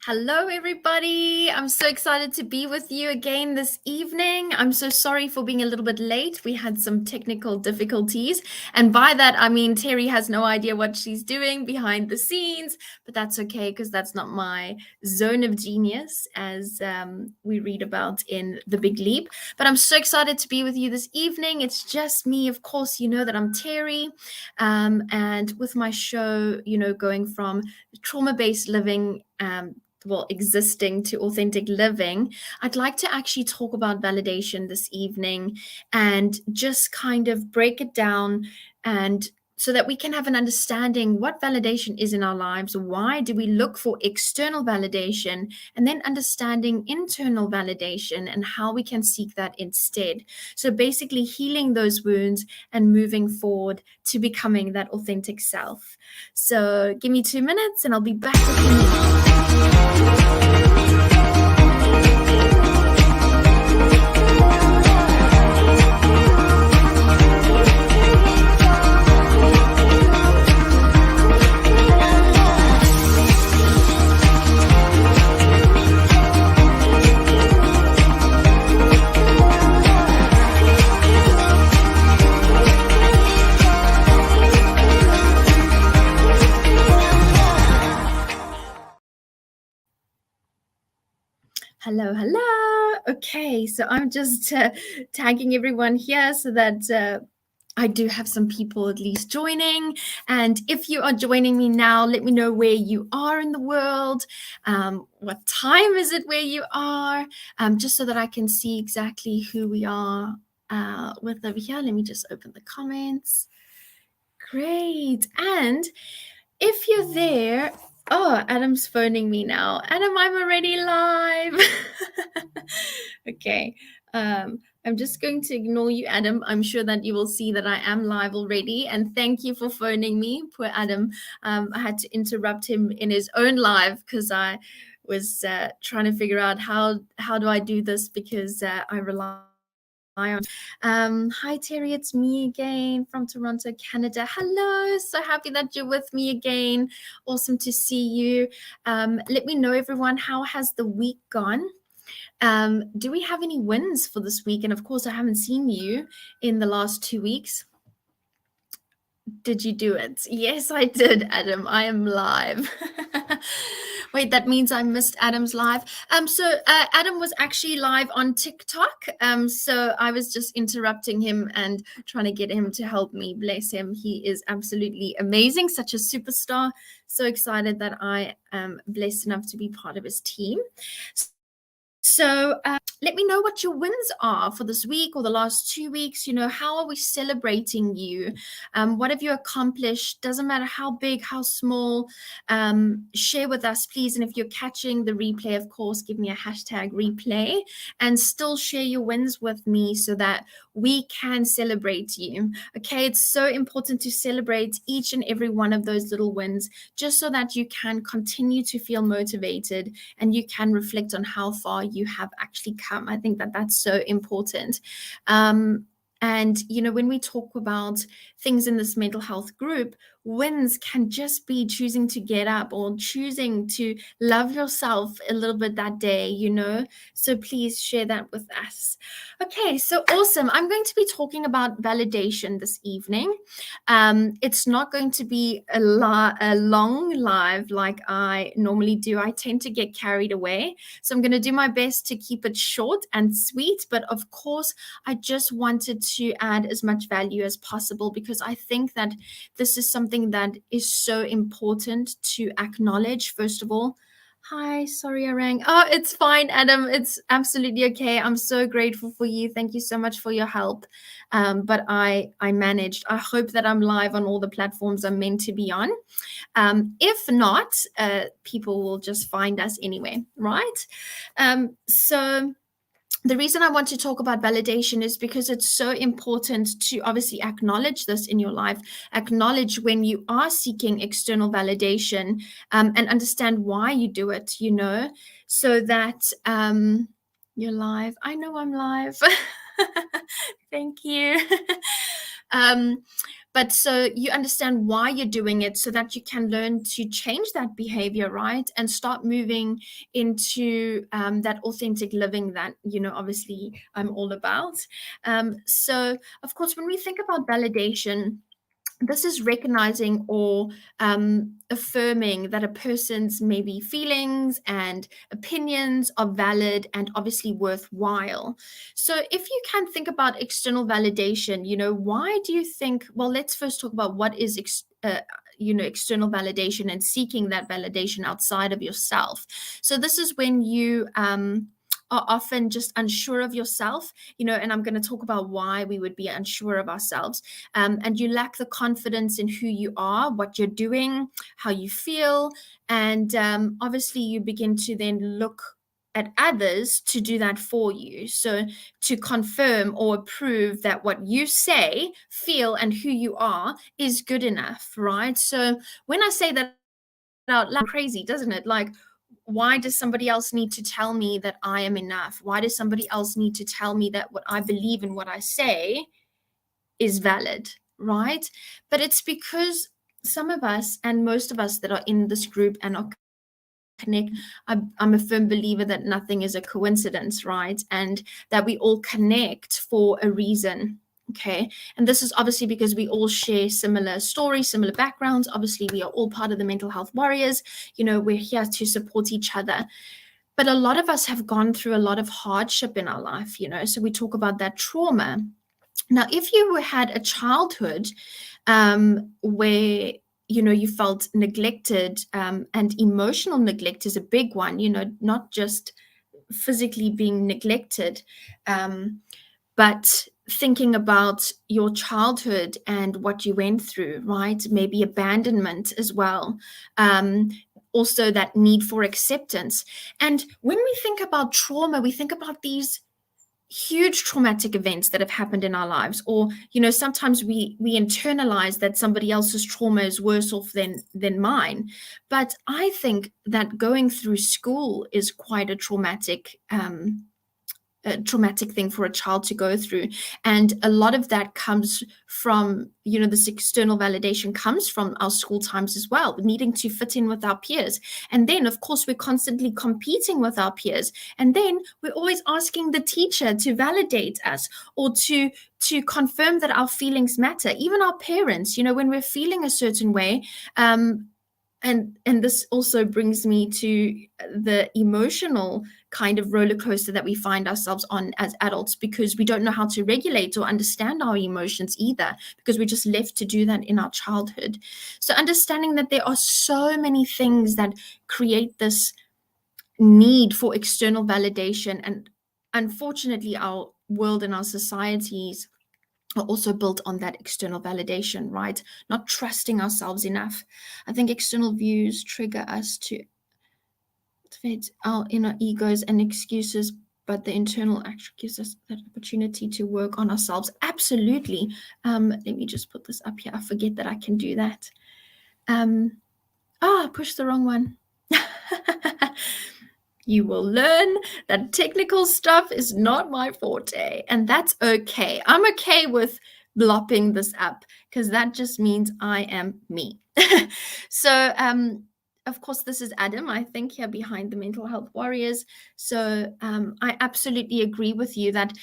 Hello, everybody. I'm so excited to be with you again this evening. I'm so sorry for being a little bit late. We had some technical difficulties. And by that, I mean Terry has no idea what she's doing behind the scenes, but that's okay because that's not my zone of genius, as we read about in The Big Leap. But I'm so excited to be with you this evening. It's just me. Of course, you know that I'm Terry. And with my show, going from trauma-based living existing to authentic living, I'd like to actually talk about validation this evening and just kind of break it down and so that we can have an understanding what validation is in our lives. Why do we look for external validation? And then understanding internal validation and how we can seek that instead. So basically healing those wounds and moving forward to becoming that authentic self. So give me 2 minutes and I'll be back with you. Hello. Okay, so I'm just tagging everyone here so that I do have some people at least joining. And if you are joining me now, let me know where you are in the world. What time is it where you are? Just so that I can see exactly who we are with over here. Let me just open the comments. Great. And if you're there, oh, Adam's phoning me now. Adam, I'm already live. Okay. I'm just going to ignore you, Adam. I'm sure that you will see that I am live already. And thank you for phoning me. Poor Adam. I had to interrupt him in his own live because I was trying to figure out how do I do this because I rely on. Hi, Terry. It's me again from Toronto, Canada. Hello. So happy that you're with me again. Awesome to see you. Let me know, everyone, how has the week gone? Do we have any wins for this week? And of course, I haven't seen you in the last 2 weeks. Did you do it? Yes, I did, Adam. I am live. Wait, that means I missed Adam's live. So Adam was actually live on TikTok. So I was just interrupting him and trying to get him to help me. Bless him. He is absolutely amazing, such a superstar. So excited that I am blessed enough to be part of his team. So let me know what your wins are for this week or the last 2 weeks. How are we celebrating you? What have you accomplished? Doesn't matter how big, how small. Share with us, please. And if you're catching the replay, of course, give me a hashtag replay and still share your wins with me so that we can celebrate you. Okay, it's so important to celebrate each and every one of those little wins just so that you can continue to feel motivated and you can reflect on how far you have actually come. I think that that's so important. And, when we talk about things in this mental health group, wins can just be choosing to get up or choosing to love yourself a little bit that day, So please share that with us. Okay, so awesome. I'm going to be talking about validation this evening. It's not going to be a long live like I normally do. I tend to get carried away. So I'm going to do my best to keep it short and sweet. But of course, I just wanted to add as much value as possible because I think that this is something that is so important to acknowledge, first of all. Hi, sorry I rang. Oh, it's fine, Adam. It's absolutely okay. I'm so grateful for you. Thank you so much for your help. But I managed. I hope that I'm live on all the platforms I'm meant to be on. If not, people will just find us anyway, right? So the reason I want to talk about validation is because it's so important to obviously acknowledge this in your life, acknowledge when you are seeking external validation, and understand why you do it, so that you're live. I know I'm live. Thank you. um, but so you understand why you're doing it so that you can learn to change that behavior, right? And start moving into that authentic living that, obviously I'm all about. So, of course, when we think about validation, this is recognizing or affirming that a person's maybe feelings and opinions are valid and obviously worthwhile. So if you can think about external validation, why do you think, well, let's first talk about what is external validation and seeking that validation outside of yourself. So this is when you are often just unsure of yourself, and I'm going to talk about why we would be unsure of ourselves. And you lack the confidence in who you are, what you're doing, how you feel. And obviously, you begin to then look at others to do that for you. So, to confirm or prove that what you say, feel, and who you are is good enough, right? So, when I say that out loud, crazy, doesn't it? Like, why does somebody else need to tell me that I am enough? Why does somebody else need to tell me that what I believe and what I say is valid, right? But it's because some of us and most of us that are in this group and are connect, I'm a firm believer that nothing is a coincidence, right? And that we all connect for a reason. Okay. And this is obviously because we all share similar stories, similar backgrounds. Obviously, we are all part of the mental health warriors. We're here to support each other. But a lot of us have gone through a lot of hardship in our life, so we talk about that trauma. Now, if you had a childhood where you felt neglected, and emotional neglect is a big one, not just physically being neglected, but thinking about your childhood and what you went through, right? Maybe abandonment as well. Also that need for acceptance. And when we think about trauma, we think about these huge traumatic events that have happened in our lives, or sometimes we internalize that somebody else's trauma is worse off than mine. But I think that going through school is quite a traumatic thing for a child to go through, and a lot of that comes from this external validation comes from our school times as well, needing to fit in with our peers. And then of course we're constantly competing with our peers, and then we're always asking the teacher to validate us or to confirm that our feelings matter. Even our parents, when we're feeling a certain way, and this also brings me to the emotional kind of roller coaster that we find ourselves on as adults, because we don't know how to regulate or understand our emotions either, because we're just left to do that in our childhood. So understanding that there are so many things that create this need for external validation, and unfortunately our world and our societies are also built on that external validation, right? Not trusting ourselves enough. I think external views trigger us to activate our inner egos and excuses, but the internal actually gives us that opportunity to work on ourselves. Absolutely. Let me just put this up here. I forget that I can do that. I pushed the wrong one. You will learn that technical stuff is not my forte, and that's okay. I'm okay with blopping this up because that just means I am me. So, of course, this is Adam, I think, here behind the Mental Health Warriors. So, I absolutely agree with you that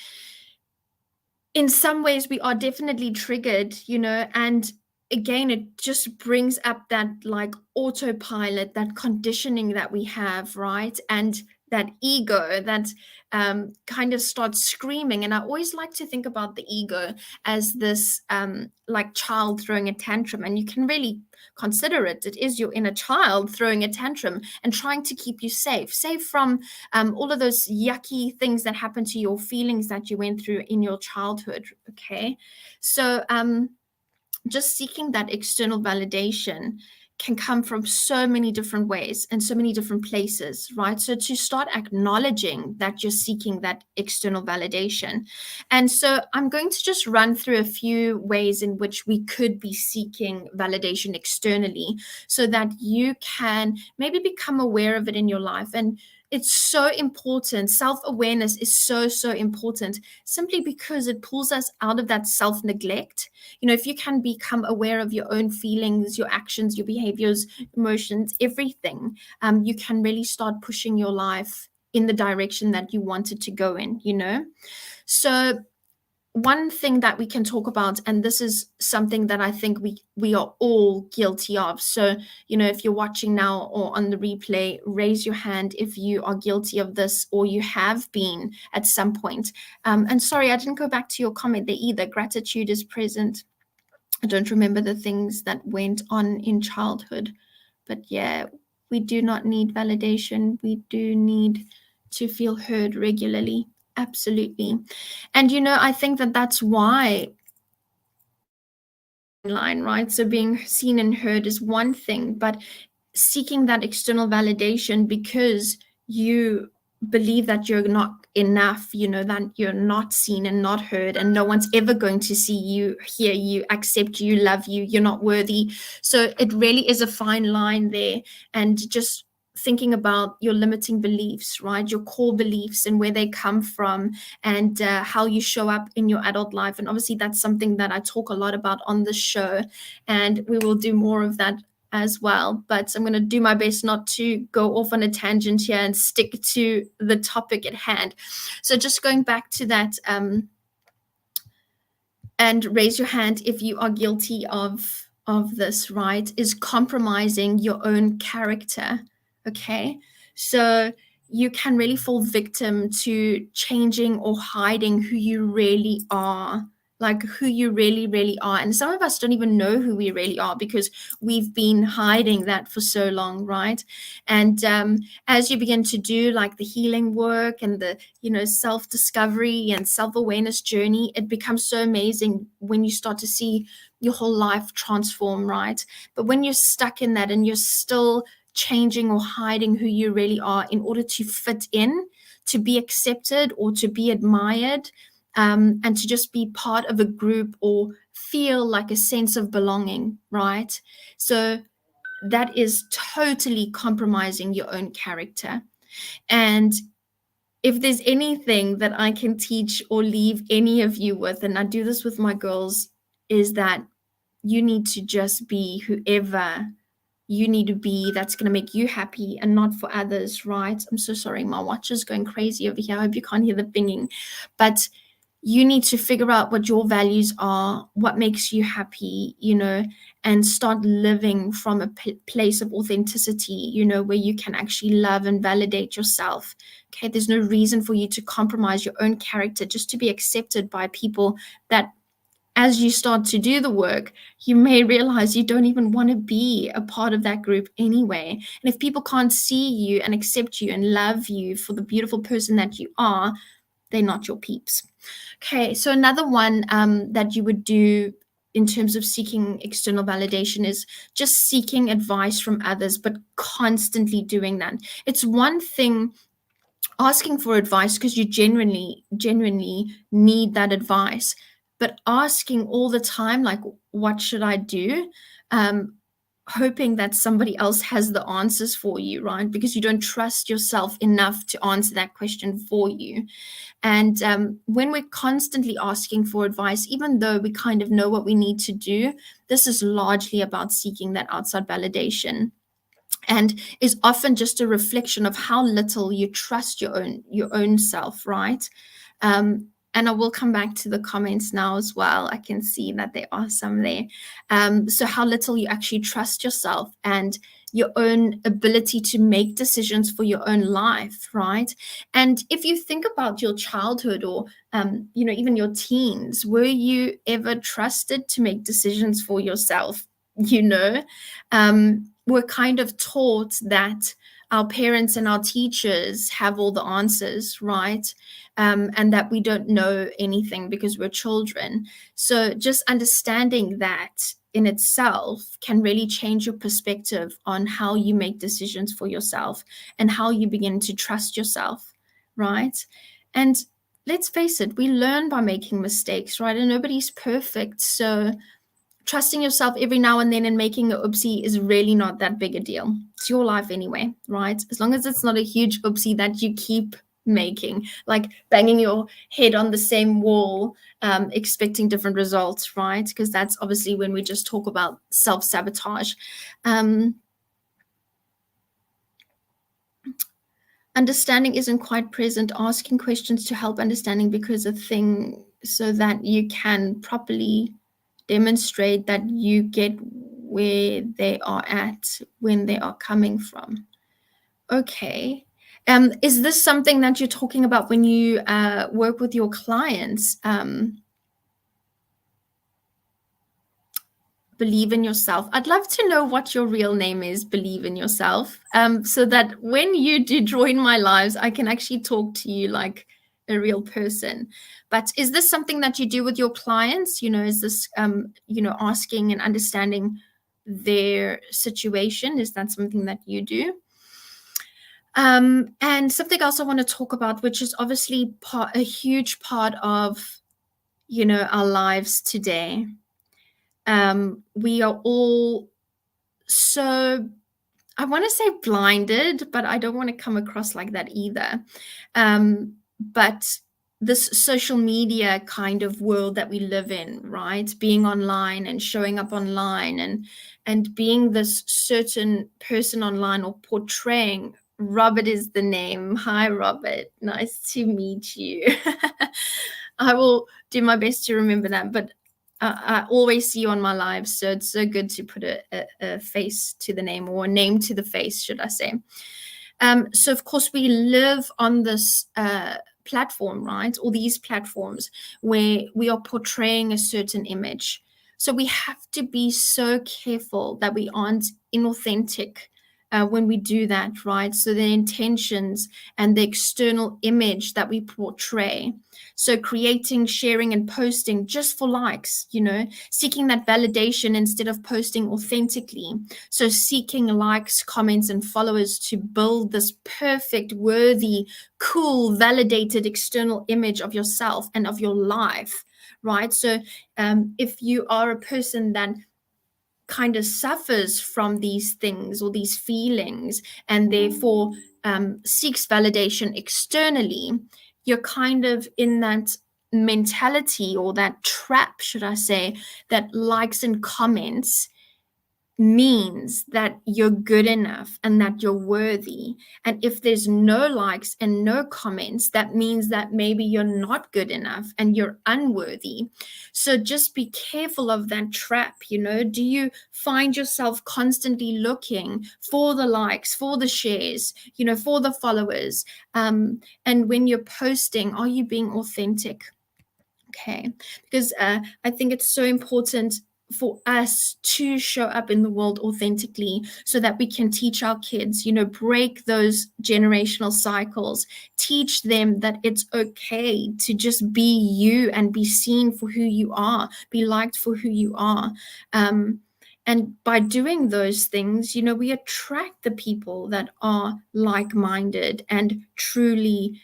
in some ways we are definitely triggered, and again, it just brings up that like autopilot, that conditioning that we have, right? And that ego that kind of starts screaming. And I always like to think about the ego as this like child throwing a tantrum. And you can really consider it. It is your inner child throwing a tantrum and trying to keep you safe from all of those yucky things that happen to your feelings that you went through in your childhood. Okay. So just seeking that external validation can come from so many different ways and so many different places, right? So to start acknowledging that you're seeking that external validation. And so I'm going to just run through a few ways in which we could be seeking validation externally so that you can maybe become aware of it in your life. And it's so important. Self-awareness is so, so important, simply because it pulls us out of that self-neglect. If you can become aware of your own feelings, your actions, your behaviors, emotions, everything, you can really start pushing your life in the direction that you wanted to go in. So one thing that we can talk about, and this is something that I think we are all guilty of. So, if you're watching now or on the replay, raise your hand if you are guilty of this, or you have been at some point. And sorry, I didn't go back to your comment there either. Gratitude is present. I don't remember the things that went on in childhood, but yeah, we do not need validation. We do need to feel heard regularly. Absolutely. And I think that that's why online, right? So being seen and heard is one thing, but seeking that external validation because you believe that you're not enough, that you're not seen and not heard, and no one's ever going to see you, hear you, accept you, love you, you're not worthy. So it really is a fine line there. And just thinking about your limiting beliefs, right? Your core beliefs and where they come from, and how you show up in your adult life. And obviously that's something that I talk a lot about on the show, and we will do more of that as well. But I'm going to do my best not to go off on a tangent here and stick to the topic at hand. So just going back to that, and raise your hand if you are guilty of this, right? Is compromising your own character. Okay, so you can really fall victim to changing or hiding who you really are, like who you really, really are. And some of us don't even know who we really are because we've been hiding that for so long, right? And as you begin to do like the healing work and the self-discovery and self-awareness journey, it becomes so amazing when you start to see your whole life transform, right? But when you're stuck in that and you're still changing or hiding who you really are in order to fit in, to be accepted or to be admired, and to just be part of a group or feel like a sense of belonging, right? So that is totally compromising your own character. And if there's anything that I can teach or leave any of you with, and I do this with my girls, is that you need to just be whoever you need to be, that's going to make you happy and not for others, right? I'm so sorry, my watch is going crazy over here. I hope you can't hear the pinging. But you need to figure out what your values are, what makes you happy, and start living from a place of authenticity, where you can actually love and validate yourself. Okay, there's no reason for you to compromise your own character just to be accepted by people that, as you start to do the work, you may realize you don't even want to be a part of that group anyway. And if people can't see you and accept you and love you for the beautiful person that you are, they're not your peeps. Okay, so another one that you would do in terms of seeking external validation is just seeking advice from others, but constantly doing that. It's one thing asking for advice because you genuinely need that advice, but asking all the time, like, what should I do? Hoping that somebody else has the answers for you, right? Because you don't trust yourself enough to answer that question for you. And when we're constantly asking for advice, even though we kind of know what we need to do, this is largely about seeking that outside validation, and is often just a reflection of how little you trust your own self, right? And I will come back to the comments now as well. I can see that there are some there. So how little you actually trust yourself and your own ability to make decisions for your own life, right? And if you think about your childhood or even your teens, were you ever trusted to make decisions for yourself? We're kind of taught that our parents and our teachers have all the answers, right? And that we don't know anything because we're children. So just understanding that in itself can really change your perspective on how you make decisions for yourself and how you begin to trust yourself, right? And let's face it, we learn by making mistakes, right? And nobody's perfect. So trusting yourself every now and then and making an oopsie is really not that big a deal. It's your life anyway, right? As long as it's not a huge oopsie that you keep making, like banging your head on the same wall, expecting different results, right? Because that's obviously when we just talk about self-sabotage. Understanding isn't quite present, asking questions to help understanding because a thing so that you can properly demonstrate that you get where they are at when they are coming from. Okay. Is this something that you're talking about when you work with your clients? Believe in yourself. I'd love to know what your real name is, believe in yourself, so that when you do join my lives, I can actually talk to you like a real person. But is this something that you do with your clients? Is this, asking and understanding their situation? Is that something that you do? And something else I want to talk about, which is obviously a huge part of, our lives today. We are all so, I want to say blinded, but I don't want to come across like that either. But this social media kind of world that we live in, right? Being online and showing up online and being this certain person online or portraying. Robert is the name. Hi, Robert. Nice to meet you. I will do my best to remember that. But I always see you on my lives, so it's so good to put a face to the name, or a name to the face, should I say. So, of course, we live on this platform, right? Or these platforms where we are portraying a certain image. So we have to be so careful that we aren't inauthentic when we do that, right? So the intentions and the external image that we portray. So creating, sharing, and posting just for likes, seeking that validation instead of posting authentically. So seeking likes, comments, and followers to build this perfect, worthy, cool, validated external image of yourself and of your life, right? So if you are a person that kind of suffers from these things or these feelings and therefore seeks validation externally, you're kind of in that mentality or that trap, should I say, that likes and comments means that you're good enough and that you're worthy. And if there's no likes and no comments, that means that maybe you're not good enough and you're unworthy. So just be careful of that trap. Do you find yourself constantly looking for the likes, for the shares, for the followers? And when you're posting, are you being authentic? Okay, because I think it's so important for us to show up in the world authentically so that we can teach our kids, break those generational cycles, teach them that it's okay to just be you and be seen for who you are, be liked for who you are. And by doing those things, we attract the people that are like-minded and truly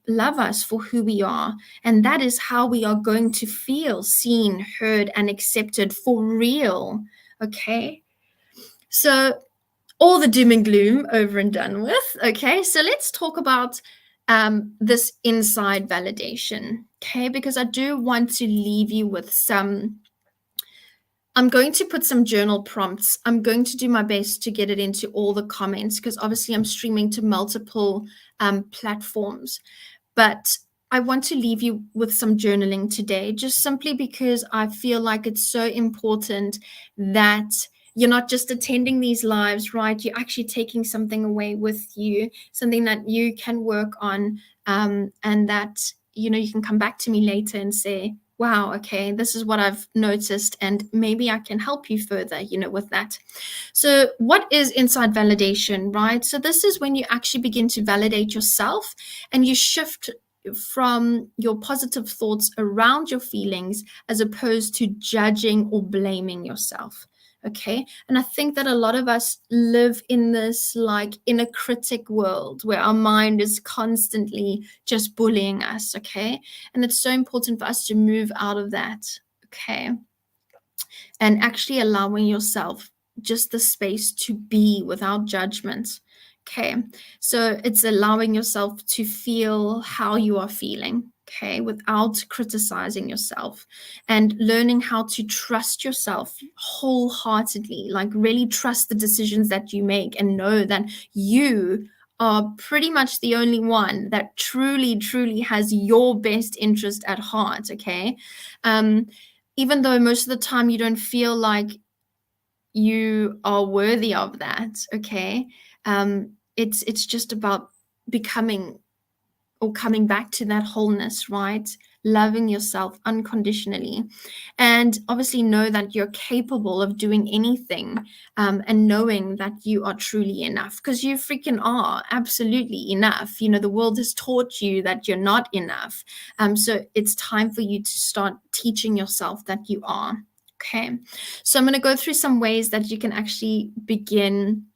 love us for who we are. And that is how we are going to feel seen, heard, and accepted for real. Okay. So all the doom and gloom over and done with. Okay. So let's talk about this inside validation. Okay. Because I do want to leave you with I'm going to put some journal prompts. I'm going to do my best to get it into all the comments because obviously I'm streaming to multiple platforms. But I want to leave you with some journaling today, just simply because I feel like it's so important that you're not just attending these lives, right? You're actually taking something away with you, something that you can work on, and that, you can come back to me later and say, wow, okay, this is what I've noticed, and maybe I can help you further, with that. So what is inside validation, right? So this is when you actually begin to validate yourself and you shift from your positive thoughts around your feelings as opposed to judging or blaming yourself. Okay. And I think that a lot of us live in this like inner critic world where our mind is constantly just bullying us. Okay. And it's so important for us to move out of that. Okay. and actually allowing yourself just the space to be without judgment. Okay, so it's allowing yourself to feel how you are feeling, okay, without criticizing yourself, and learning how to trust yourself wholeheartedly, like really trust the decisions that you make and know that you are pretty much the only one that truly, truly has your best interest at heart, okay? Um, Even though most of the time you don't feel like you are worthy of that, okay? It's just about becoming or coming back to that wholeness, right? Loving yourself unconditionally. And obviously, know that you're capable of doing anything, and knowing that you are truly enough, because you freaking are absolutely enough. You know, the world has taught you that you're not enough. So it's time for you to start teaching yourself that you are. Okay. So I'm going to go through some ways that you can actually begin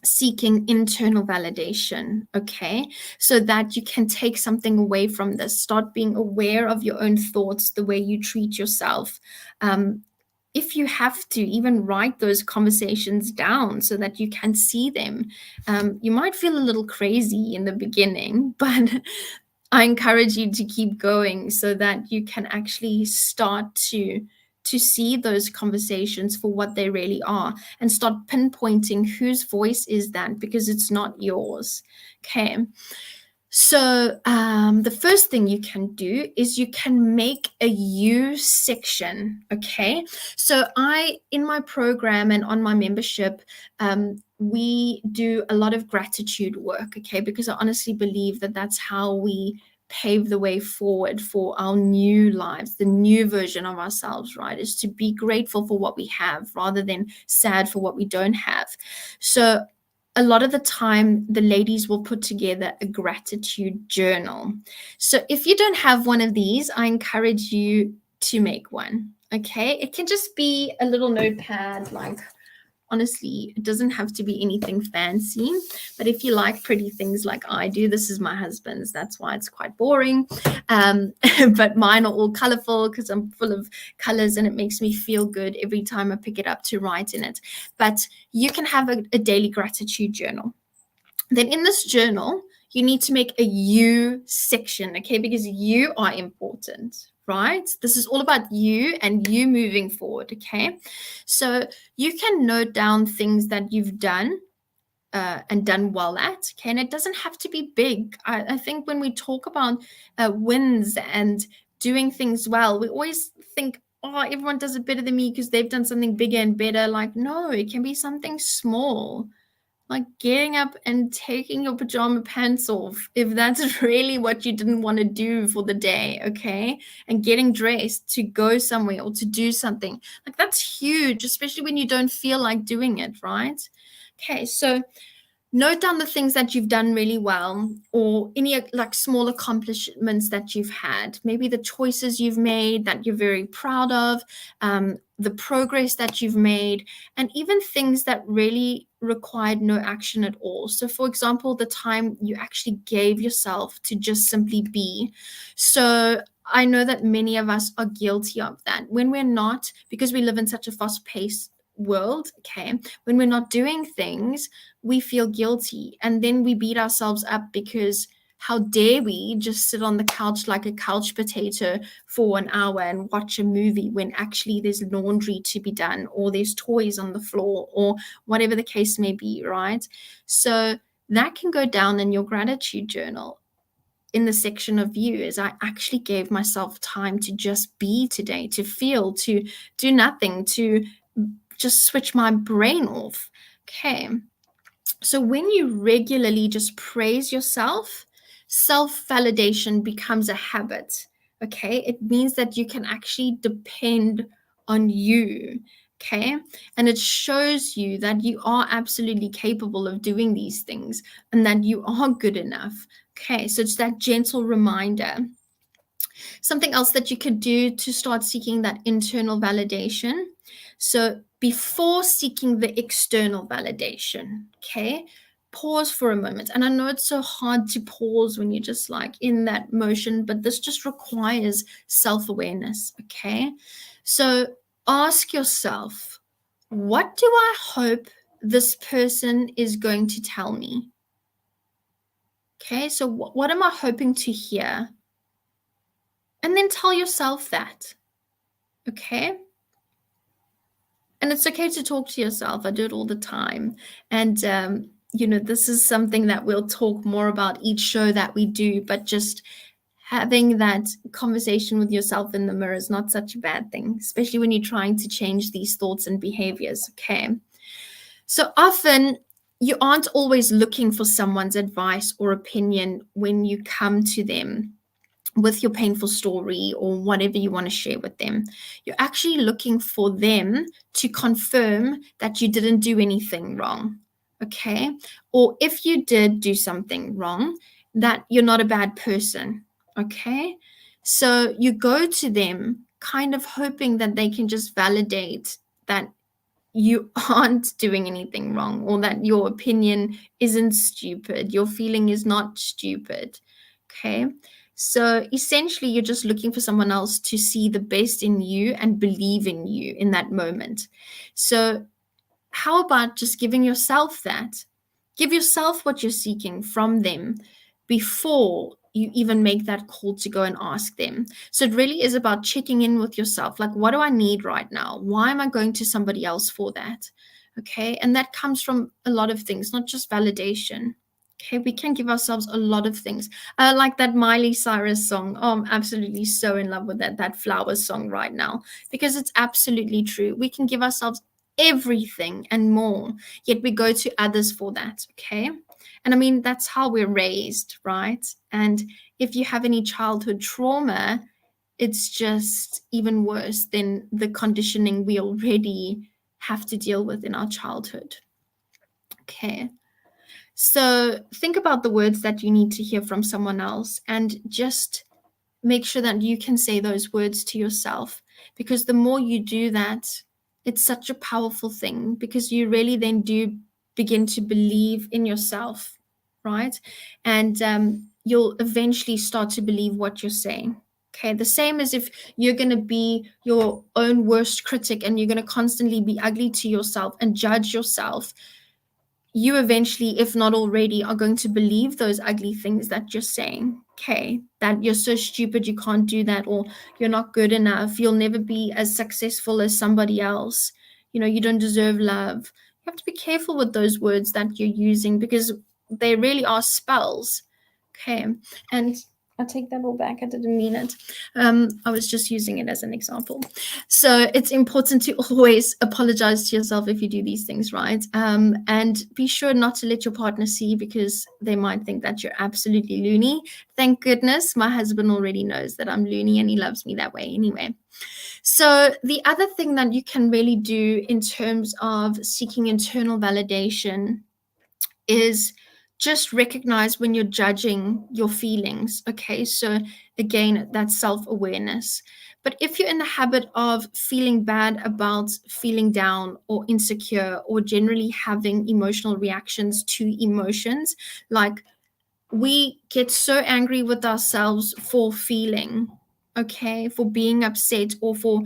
seeking internal validation, okay, so that you can take something away from this. Start being aware of your own thoughts, the way you treat yourself. If you have to, even write those conversations down so that you can see them. You might feel a little crazy in the beginning, but I encourage you to keep going so that you can actually start to see those conversations for what they really are, and start pinpointing whose voice is that, because it's not yours. Okay. So the first thing you can do is you can make a you section. Okay. So in my program and on my membership, we do a lot of gratitude work. Okay. Because I honestly believe that that's how we pave the way forward for our new lives, the new version of ourselves, right? Is to be grateful for what we have rather than sad for what we don't have. So a lot of the time, the ladies will put together a gratitude journal. So if you don't have one of these, I encourage you to make one. Okay. It can just be a little notepad, like, honestly, it doesn't have to be anything fancy, but if you like pretty things like I do, this is my husband's, that's why it's quite boring. um, but mine are all colorful because I'm full of colors, and it makes me feel good every time I pick it up to write in it. But you can have a daily gratitude journal. Then in this journal, you need to make a you section, okay? Because you are important, right? This is all about you and you moving forward, okay? So you can note down things that you've done, and done well at, okay? And it doesn't have to be big. I think when we talk about wins and doing things well, we always think, oh, everyone does it better than me because they've done something bigger and better. Like, no, it can be something small, like getting up and taking your pajama pants off, if that's really what you didn't want to do for the day, okay? And getting dressed to go somewhere or to do something. Like, that's huge, especially when you don't feel like doing it, right? Okay, so note down the things that you've done really well, or any like small accomplishments that you've had, maybe the choices you've made that you're very proud of, the progress that you've made, and even things that really required no action at all. So for example, the time you actually gave yourself to just simply be. So I know that many of us are guilty of that when we're not, because we live in such a fast-paced world, okay, when we're not doing things, we feel guilty, and then we beat ourselves up because how dare we just sit on the couch like a couch potato for an hour and watch a movie when actually there's laundry to be done, or there's toys on the floor, or whatever the case may be, right? So that can go down in your gratitude journal in the section of you, is I actually gave myself time to just be today, to feel, to do nothing, to just switch my brain off. Okay. So when you regularly just praise yourself, self-validation becomes a habit. Okay. It means that you can actually depend on you. Okay. And it shows you that you are absolutely capable of doing these things and that you are good enough. Okay. So it's that gentle reminder. Something else that you could do to start seeking that internal validation. So before seeking the external validation, okay, pause for a moment. And I know it's so hard to pause when you're just like in that motion, but this just requires self-awareness, okay? So ask yourself, what do I hope this person is going to tell me? Okay, so what am I hoping to hear? And then tell yourself that. Okay? And it's okay to talk to yourself. I do it all the time. And, this is something that we'll talk more about each show that we do, but just having that conversation with yourself in the mirror is not such a bad thing, especially when you're trying to change these thoughts and behaviors. Okay. So often you aren't always looking for someone's advice or opinion when you come to them with your painful story or whatever you want to share with them. You're actually looking for them to confirm that you didn't do anything wrong. Okay. Or if you did do something wrong, that you're not a bad person. Okay. So you go to them kind of hoping that they can just validate that you aren't doing anything wrong, or that your opinion isn't stupid, your feeling is not stupid. Okay. So essentially, you're just looking for someone else to see the best in you and believe in you in that moment. So, how about just giving yourself that? Give yourself what you're seeking from them before you even make that call to go and ask them. So it really is about checking in with yourself. Like, what do I need right now? Why am I going to somebody else for that? Okay. And that comes from a lot of things, not just validation. Okay. We can give ourselves a lot of things. Like that Miley Cyrus song. Oh, I'm absolutely so in love with that Flowers song right now, because it's absolutely true. We can give ourselves everything and more, yet we go to others for that. Okay. And I mean, that's how we're raised, right? And if you have any childhood trauma, it's just even worse than the conditioning we already have to deal with in our childhood. Okay. So think about the words that you need to hear from someone else, and just make sure that you can say those words to yourself, because the more you do that, it's such a powerful thing, because you really then do begin to believe in yourself, right? And you'll eventually start to believe what you're saying. Okay, the same as if you're going to be your own worst critic and you're going to constantly be ugly to yourself and judge yourself, you eventually, if not already, are going to believe those ugly things that you're saying. Okay, that you're so stupid, you can't do that, or you're not good enough, you'll never be as successful as somebody else, you don't deserve love. You have to be careful with those words that you're using, because they really are spells. Okay, and I'll take that all back. I didn't mean it. I was just using it as an example. So it's important to always apologize to yourself if you do these things, right? And be sure not to let your partner see, because they might think that you're absolutely loony. Thank goodness my husband already knows that I'm loony, and he loves me that way anyway. So the other thing that you can really do in terms of seeking internal validation is just recognize when you're judging your feelings. Okay, so again, that's self-awareness. But if you're in the habit of feeling bad about feeling down or insecure, or generally having emotional reactions to emotions, like we get so angry with ourselves for feeling, okay, for being upset, or for,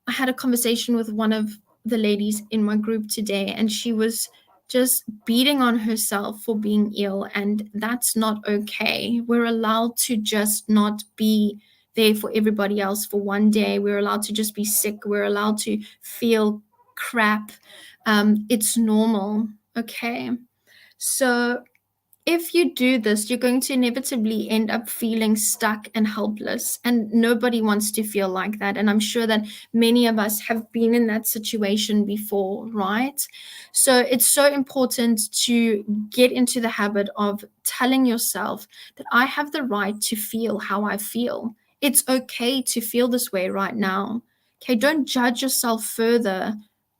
I had a conversation with one of the ladies in my group today, and she was just beating on herself for being ill, and that's not okay. We're allowed to just not be there for everybody else for one day. We're allowed to just be sick. We're allowed to feel crap. It's normal, okay? So if you do this, you're going to inevitably end up feeling stuck and helpless, and nobody wants to feel like that. And I'm sure that many of us have been in that situation before, right? So it's so important to get into the habit of telling yourself that I have the right to feel how I feel. It's okay to feel this way right now. Okay, don't judge yourself further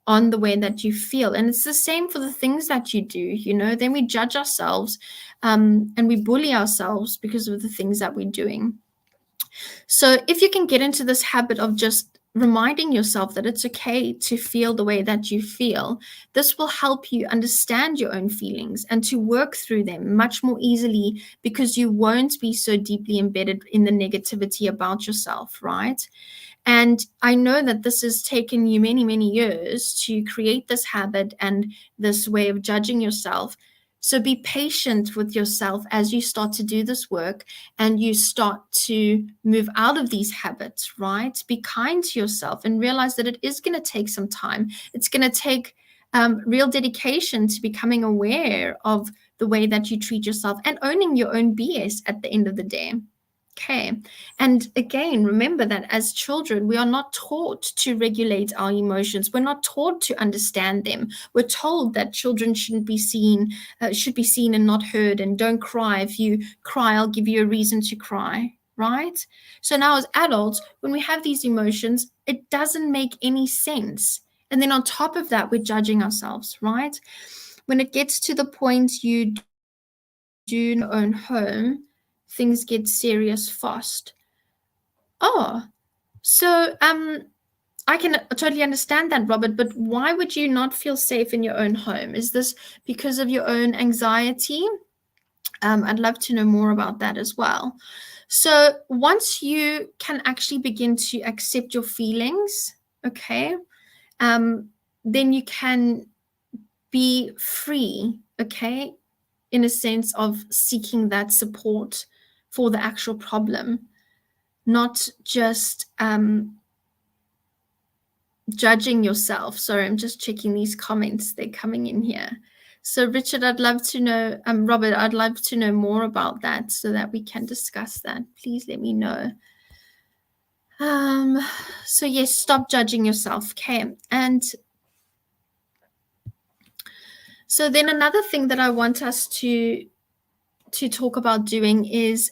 on the way that you feel. And it's the same for the things that you do, then we judge ourselves, and we bully ourselves because of the things that we're doing. So if you can get into this habit of just reminding yourself that it's okay to feel the way that you feel, this will help you understand your own feelings and to work through them much more easily, because you won't be so deeply embedded in the negativity about yourself, right? And I know that this has taken you many, many years to create this habit and this way of judging yourself. So be patient with yourself as you start to do this work and you start to move out of these habits, right? Be kind to yourself and realize that it is going to take some time. It's going to take real dedication to becoming aware of the way that you treat yourself and owning your own BS at the end of the day. Okay. And again, remember that as children, we are not taught to regulate our emotions. We're not taught to understand them. We're told that children shouldn't be seen, should be seen and not heard, and don't cry. If you cry, I'll give you a reason to cry, right? So now as adults, when we have these emotions, it doesn't make any sense. And then on top of that, we're judging ourselves, right? When it gets to the point you do own home, things get serious fast. Oh, so I can totally understand that, Robert, but why would you not feel safe in your own home? Is this because of your own anxiety? I'd love to know more about that as well. So once you can actually begin to accept your feelings, okay, then you can be free, okay, in a sense of seeking that support for the actual problem, not just judging yourself. Sorry, I'm just checking these comments. They're coming in here. So Richard, I'd love to know, Robert, I'd love to know more about that so that we can discuss that. Please let me know. So yes, stop judging yourself, okay? And so then another thing that I want us to talk about doing is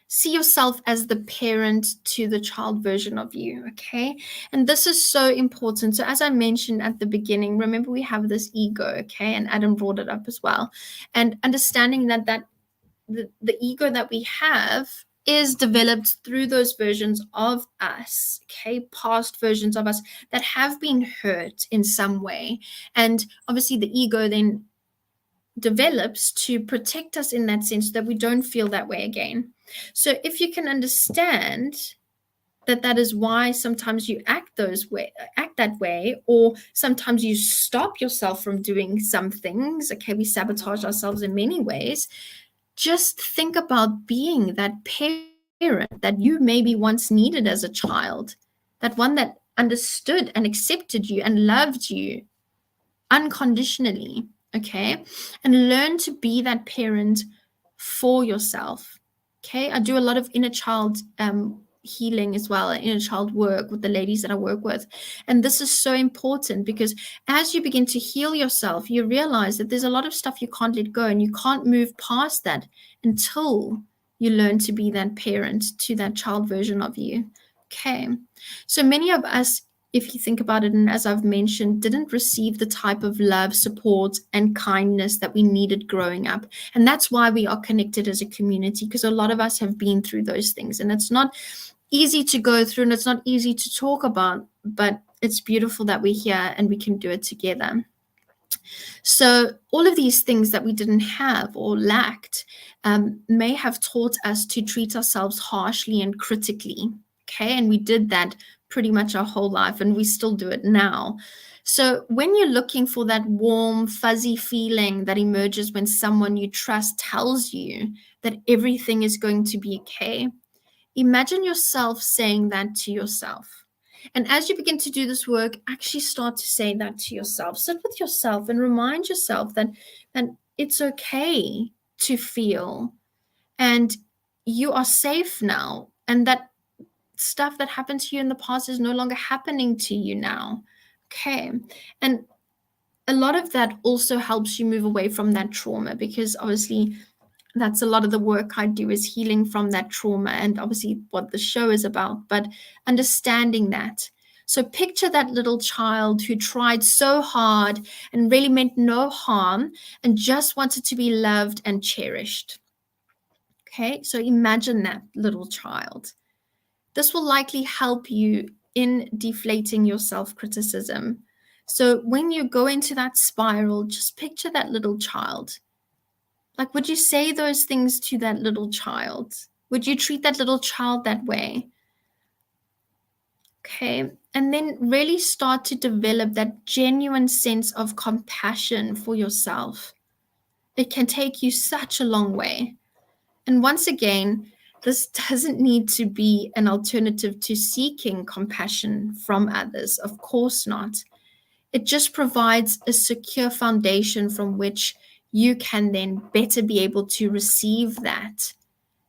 see yourself as the parent to the child version of you, okay? And this is so important. So as I mentioned at the beginning, remember we have this ego, okay? And Adam brought it up as well. And understanding that the ego that we have is developed through those versions of us, okay, past versions of us that have been hurt in some way. And obviously the ego then develops to protect us in that sense so that we don't feel that way again. So if you can understand that that is why sometimes you act that way, or sometimes you stop yourself from doing some things, okay, we sabotage ourselves in many ways. Just think about being that parent that you maybe once needed as a child, that one that understood and accepted you and loved you unconditionally, okay? And learn to be that parent for yourself, okay? I do a lot of inner child healing as well, inner child work with the ladies that I work with. And this is so important because as you begin to heal yourself, you realize that there's a lot of stuff you can't let go and you can't move past that until you learn to be that parent to that child version of you, okay? So many of us, if you think about it, and as I've mentioned, didn't receive the type of love, support, and kindness that we needed growing up. And that's why we are connected as a community, because a lot of us have been through those things. And it's not easy to go through and it's not easy to talk about, but it's beautiful that we're here and we can do it together. So all of these things that we didn't have or lacked may have taught us to treat ourselves harshly and critically. Okay, and we did that pretty much our whole life, and we still do it now. So when you're looking for that warm, fuzzy feeling that emerges when someone you trust tells you that everything is going to be okay, imagine yourself saying that to yourself. And as you begin to do this work, actually start to say that to yourself. Sit with yourself and remind yourself that it's okay to feel, and you are safe now, and that stuff that happened to you in the past is no longer happening to you now. Okay. And a lot of that also helps you move away from that trauma, because obviously that's a lot of the work I do, is healing from that trauma, and obviously what the show is about, but understanding that. So picture that little child who tried so hard and really meant no harm and just wanted to be loved and cherished. Okay, so imagine that little child. This will likely help you in deflating your self-criticism. So when you go into that spiral, just picture that little child. Like, would you say those things to that little child? Would you treat that little child that way? Okay. And then really start to develop that genuine sense of compassion for yourself. It can take you such a long way. And once again, this doesn't need to be an alternative to seeking compassion from others. Of course not. It just provides a secure foundation from which you can then better be able to receive that.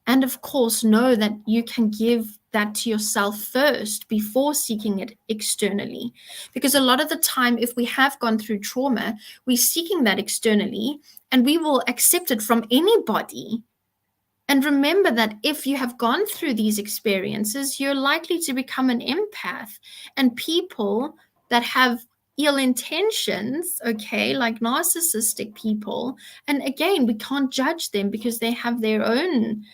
And of course, know that you can give that to yourself first before seeking it externally. Because a lot of the time, if we have gone through trauma, we're seeking that externally and we will accept it from anybody. And remember that if you have gone through these experiences, you're likely to become an empath. And people that have ill intentions, okay, like narcissistic people, and again, we can't judge them because they have their own,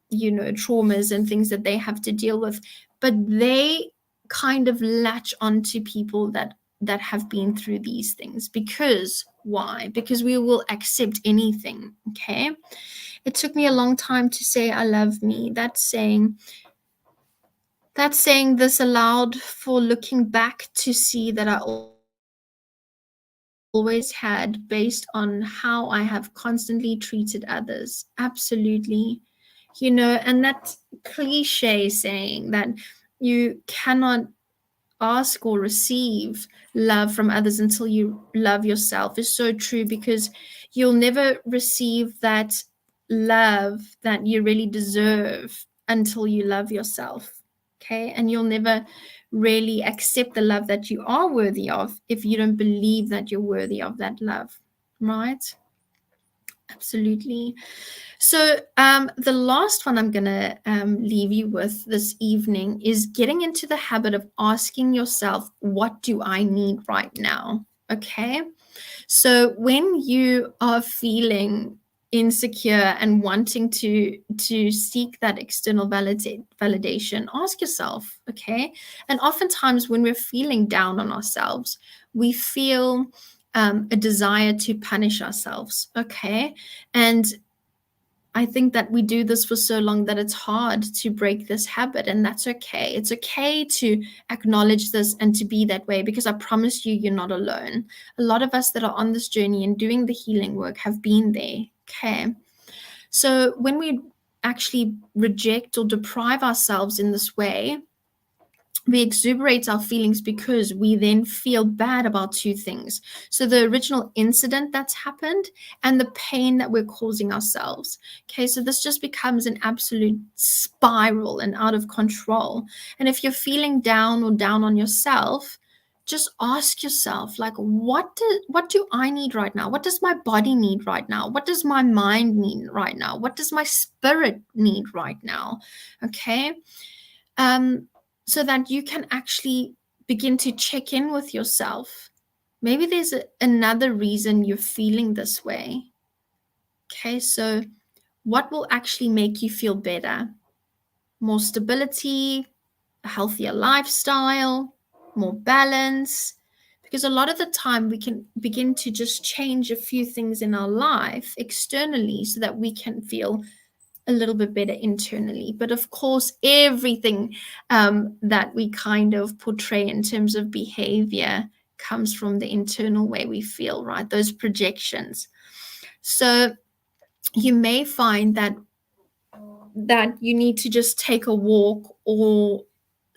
traumas and things that they have to deal with. But they kind of latch onto people that have been through these things. Because why? Because we will accept anything, okay? It took me a long time to say I love me. That saying this allowed for looking back to see that I always had based on how I have constantly treated others. Absolutely. And that cliche saying that you cannot ask or receive love from others until you love yourself is so true, because you'll never receive that love that you really deserve until you love yourself. Okay. And you'll never really accept the love that you are worthy of if you don't believe that you're worthy of that love. Right? Absolutely. So, the last one I'm going to leave you with this evening is getting into the habit of asking yourself, what do I need right now? Okay. So, when you are feeling insecure and wanting to seek that external validation, ask yourself, okay? And oftentimes when we're feeling down on ourselves, we feel a desire to punish ourselves, okay? And I think that we do this for so long that it's hard to break this habit, and that's okay. It's okay to acknowledge this and to be that way, because I promise you, you're not alone. A lot of us that are on this journey and doing the healing work have been there. Okay. So when we actually reject or deprive ourselves in this way, we exuberate our feelings because we then feel bad about two things. So the original incident that's happened and the pain that we're causing ourselves. Okay, so this just becomes an absolute spiral and out of control. And if you're feeling down or down on yourself, just ask yourself, like, what do I need right now? What does my body need right now? What does my mind need right now? What does my spirit need right now? Okay. um, so that you can actually begin to check in with yourself. Maybe there's another reason you're feeling this way. Okay, so what will actually make you feel better? More stability, a healthier lifestyle, more balance. Because a lot of the time we can begin to just change a few things in our life externally so that we can feel a little bit better internally. But of course, everything that we kind of portray in terms of behavior comes from the internal way we feel, right? Those projections. So you may find that you need to just take a walk or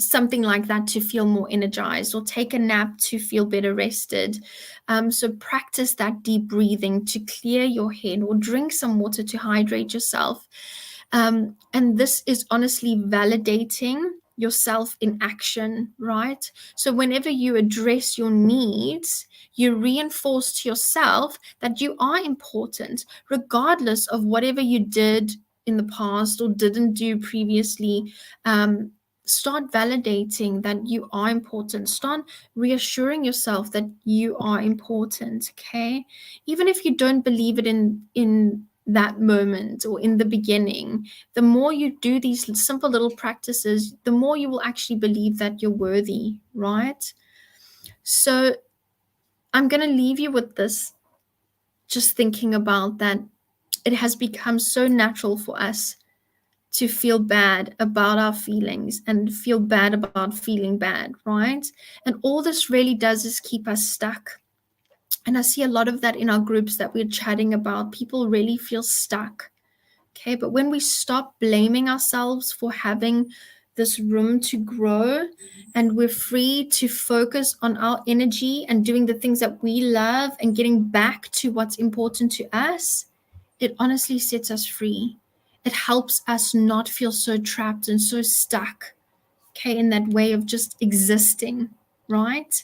something like that to feel more energized, or take a nap to feel better rested. So practice that deep breathing to clear your head, or drink some water to hydrate yourself. And this is honestly validating yourself in action, right? So whenever you address your needs, you reinforce to yourself that you are important, regardless of whatever you did in the past or didn't do previously. Start validating that you are important. Start reassuring yourself that you are important. Okay, even if you don't believe it in that moment or in the beginning, the more you do these simple little practices, the more you will actually believe that you're worthy, right? So I'm going to leave you with this, just thinking about that. It has become so natural for us to feel bad about our feelings and feel bad about feeling bad, right? And all this really does is keep us stuck. And I see a lot of that in our groups that we're chatting about. People really feel stuck. Okay, but when we stop blaming ourselves for having this room to grow, and we're free to focus on our energy and doing the things that we love and getting back to what's important to us, it honestly sets us free. It helps us not feel so trapped and so stuck, okay, in that way of just existing, right?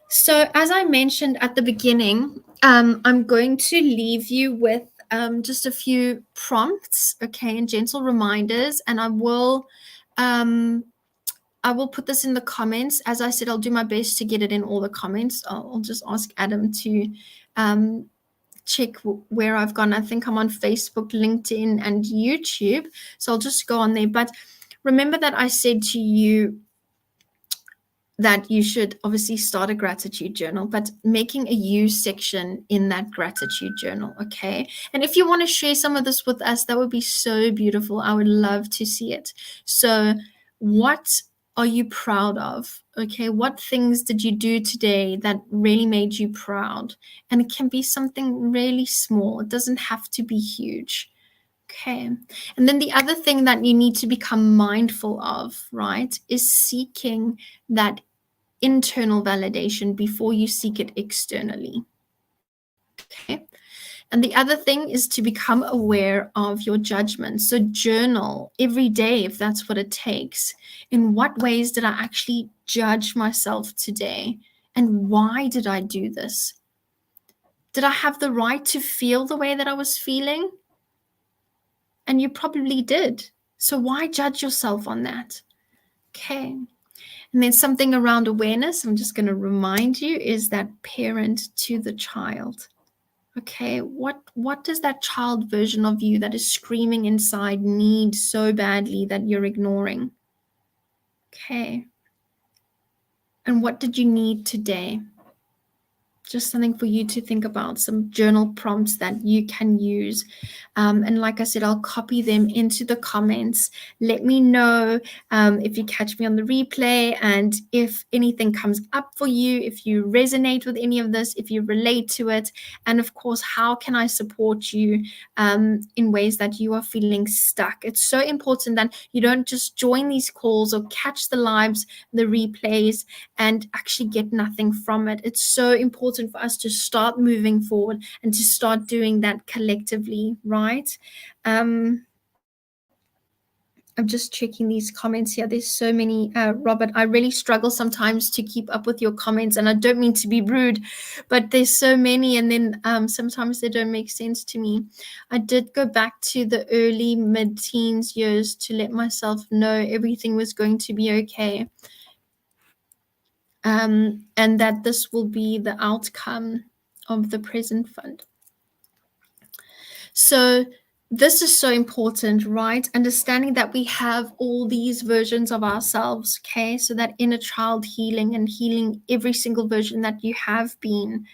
So, as I mentioned at the beginning, I'm going to leave you with just a few prompts, okay, and gentle reminders, and um, I will put this in the comments. As I said, I'll do my best to get it in all the comments. I'll just ask Adam to um, check where I've gone. I think I'm on Facebook, LinkedIn, and YouTube, so I'll just go on there. But remember that I said to you that you should obviously start a gratitude journal, but making a you section in that gratitude journal, okay? And if you want to share some of this with us, that would be so beautiful. I would love to see it. So, what are you proud of? Okay, what things did you do today that really made you proud? And it can be something really small, it doesn't have to be huge. Okay. And then the other thing that you need to become mindful of, right, is seeking that internal validation before you seek it externally. Okay. And the other thing is to become aware of your judgment. So journal every day if that's what it takes. In what ways did I actually judge myself today? And why did I do this? Did I have the right to feel the way that I was feeling? And you probably did. So why judge yourself on that? Okay. And then something around awareness, I'm just going to remind you, is that parent to the child. Okay, what does that child version of you that is screaming inside need so badly that you're ignoring? Okay. And what did you need today? Just something for you to think about, some journal prompts that you can use. And like I said, I'll copy them into the comments. Let me know if you catch me on the replay and if anything comes up for you, if you resonate with any of this, if you relate to it. And of course, how can I support you in ways that you are feeling stuck? It's so important that you don't just join these calls or catch the lives, the replays, and actually get nothing from it. It's so important for us to start moving forward and to start doing that collectively, right? I'm just checking these comments here. There's so many. Robert, I really struggle sometimes to keep up with your comments, and I don't mean to be rude, but there's so many, and then sometimes they don't make sense to me. I did go back to the early mid-teens years to let myself know everything was going to be okay. And that this will be the outcome of the present fund. So this is so important, right? Understanding that we have all these versions of ourselves, okay? So that inner child healing and healing every single version that you have been.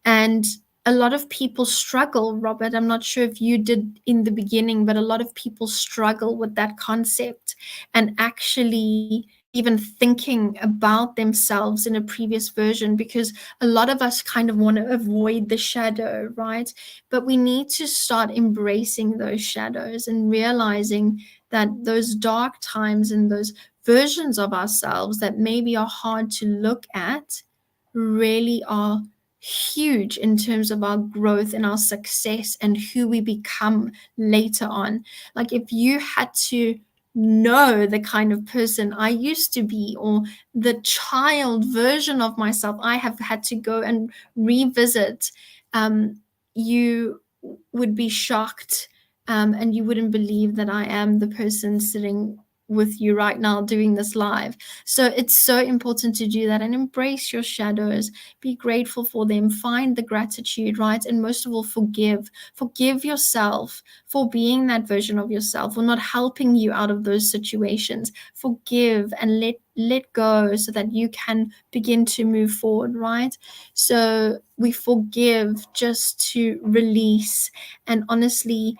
And a lot of people struggle, Robert. I'm not sure if you did in the beginning, but a lot of people struggle with that concept and actually even thinking about themselves in a previous version, because a lot of us kind of want to avoid the shadow, right? But we need to start embracing those shadows and realizing that those dark times and those versions of ourselves that maybe are hard to look at really are huge in terms of our growth and our success and who we become later on. Like if you had to know the kind of person I used to be, or the child version of myself I have had to go and revisit, you would be shocked, and you wouldn't believe that I am the person sitting with you right now doing this live. So it's so important to do that and embrace your shadows, be grateful for them, find the gratitude, right? And most of all, forgive yourself for being that version of yourself, for not helping you out of those situations. Forgive and let go so that you can begin to move forward, right? So we forgive just to release and honestly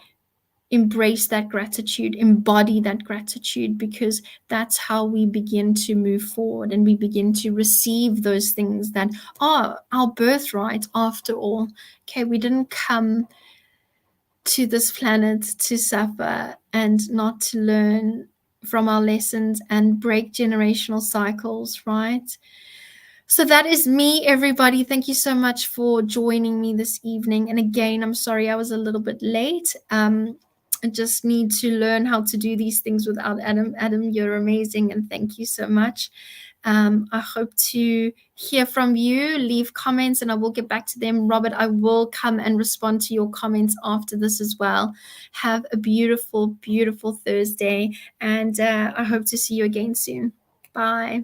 embrace that gratitude, embody that gratitude, because that's how we begin to move forward and we begin to receive those things that are our birthright after all. Okay, we didn't come to this planet to suffer and not to learn from our lessons and break generational cycles, right? So that is me, everybody. Thank you so much for joining me this evening. And again, I'm sorry I was a little bit late. I just need to learn how to do these things without Adam. Adam, you're amazing, and thank you so much. I hope to hear from you. Leave comments and I will get back to them. Robert, I will come and respond to your comments after this as well. Have a beautiful, beautiful Thursday, and I hope to see you again soon. Bye.